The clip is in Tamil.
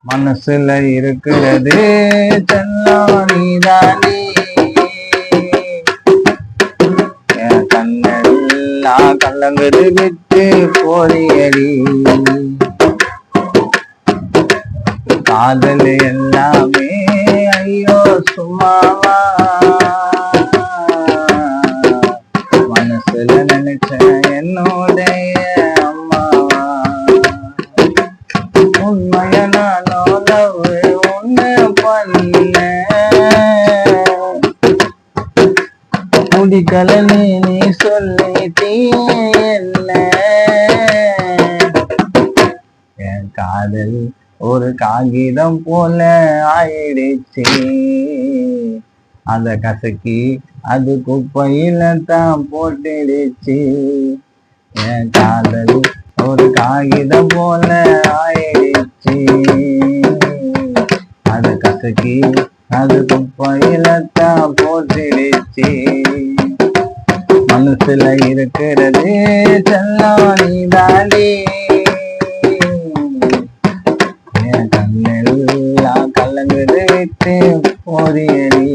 மனசுல இருக்கிறது செல்லம் நீதானே, என் கண்ணெல்லாம் கலங்குது விட்டு போறியடி. காதல் எல்லாமே ஐயோ சும்மாவா, மனசுல நினைச்ச என்னுடைய அம்மாவா. உண்மைய நானோ லவ் ஒண்ணு பண்ண, முடிக்கல நீ சொல்லிட்டீங்க என்ன. என் காதல் ஒரு காகிதம் போல ஆயிடுச்சு, அத கசக்கி அது குப்பையில தான் போட்டுடுச்சு. என் காதல் ஒரு காகிதம் போல ஆயிடுச்சு, அத கசக்கி அது குப்பையில தான் போட்டுடுச்சு. மனசுல இருக்கிறது செல்லம் நீதானே, என் கண்ணெல்லாம் கலங்குது விட்டு போறியடி.